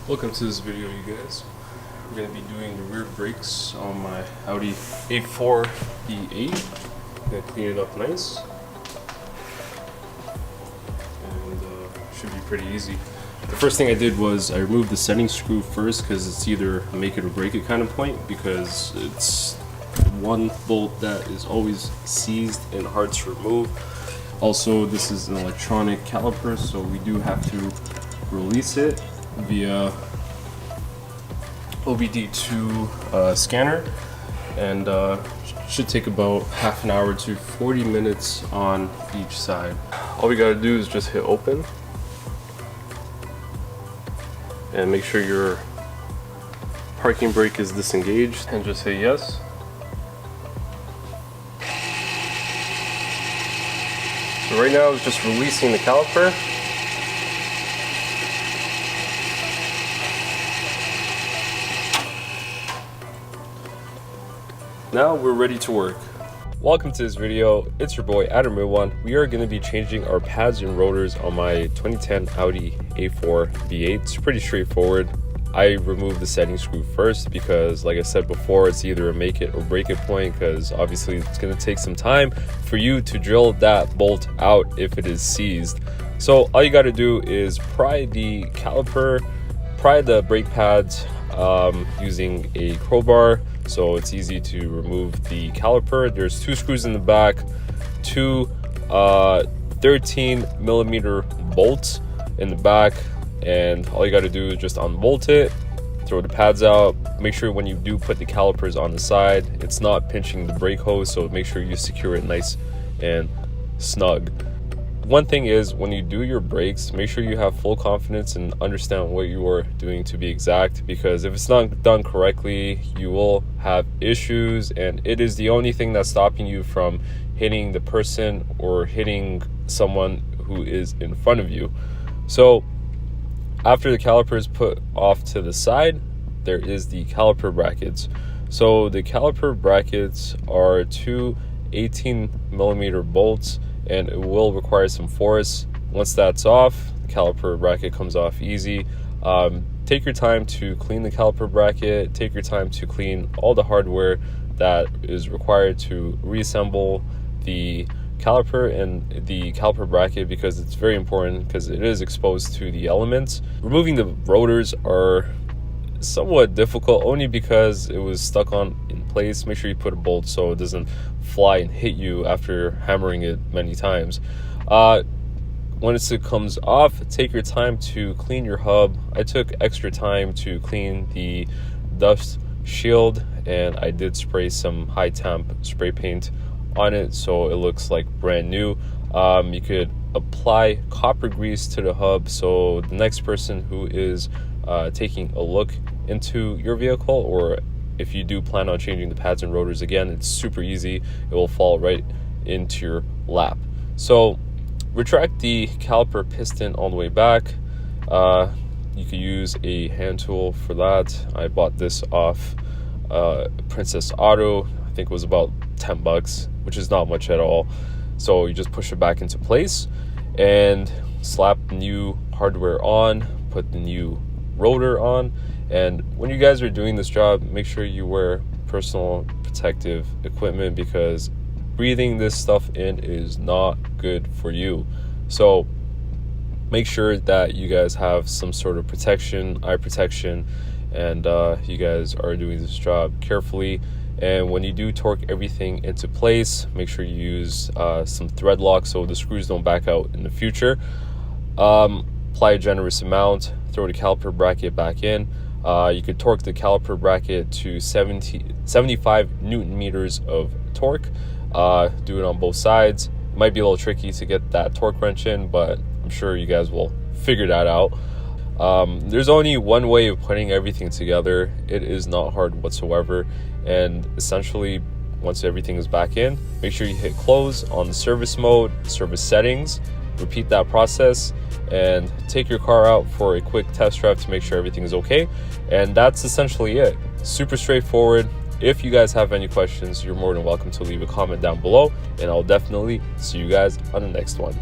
Welcome to this video, you guys. We're going to be doing the rear brakes on my Audi A4 V8. Gonna clean it up nice, and should be pretty easy. The first thing I did was I removed the setting screw first because it's either make it or break it kind of point, because it's one bolt that is always seized and hard to remove. Also, this is an electronic caliper, so we do have to release it via OBD2 scanner, and should take about half an hour to 40 minutes on each side. All we gotta do is just hit open and make sure your parking brake is disengaged and just say yes. So right now it's just releasing the caliper. Now we're ready to work. Welcome to this video. It's your boy AdamRidwan. We are going to be changing our pads and rotors on my 2010 Audi A4 V8. It's pretty straightforward. I removed the setting screw first because, like I said before, it's either a make it or break it point, because obviously it's going to take some time for you to drill that bolt out if it is seized. So all you got to do is pry the caliper, pry the brake pads using a crowbar, so it's easy to remove the caliper. There's two screws in the back, two 13 millimeter bolts in the back, and all you got to do is just unbolt it, throw the pads out. Make sure when you do put the calipers on the side, it's not pinching the brake hose, so make sure you secure it nice and snug. One thing is, when you do your brakes, make sure you have full confidence and understand what you are doing to be exact, because if it's not done correctly, you will have issues, and it is the only thing that's stopping you from hitting the person or hitting someone who is in front of you. So after the caliper is put off to the side, there is the caliper brackets. So the caliper brackets are two 18 millimeter bolts, and it will require some force. Once that's off, the caliper bracket comes off easy. Take your time to clean the caliper bracket. Take your time to clean all the hardware that is required to reassemble the caliper and the caliper bracket, because it's very important, because it is exposed to the elements. Removing the rotors are somewhat difficult, only because it was stuck on in place. Make sure you put a bolt so it doesn't fly and hit you after hammering it many times. When it comes off, take your time to clean your hub. I took extra time to clean the dust shield, and I did spray some high temp spray paint on it so it looks like brand new. You could apply copper grease to the hub, so the next person who is taking a look into your vehicle, or if you do plan on changing the pads and rotors again, it's super easy. It will fall right into your lap. So retract the caliper piston all the way back. You could use a hand tool for that. I bought this off Princess Auto. I think it was about 10 bucks, which is not much at all. So you just push it back into place and slap the new hardware on, put the new rotor on. And when you guys are doing this job, make sure you wear personal protective equipment, because breathing this stuff in is not good for you. So make sure that you guys have some sort of protection, eye protection, and you guys are doing this job carefully. And when you do torque everything into place, make sure you use some thread lock so the screws don't back out in the future. Apply a generous amount, throw the caliper bracket back in. You could torque the caliper bracket to 75 Newton meters of torque. Do it on both sides. It might be a little tricky to get that torque wrench in, but I'm sure you guys will figure that out. There's only one way of putting everything together. It is not hard whatsoever. And essentially, once everything is back in, make sure you hit close on the service mode, service settings. Repeat that process and take your car out for a quick test drive to make sure everything is okay. And that's essentially it. Super straightforward. If you guys have any questions, you're more than welcome to leave a comment down below, and I'll definitely see you guys on the next one.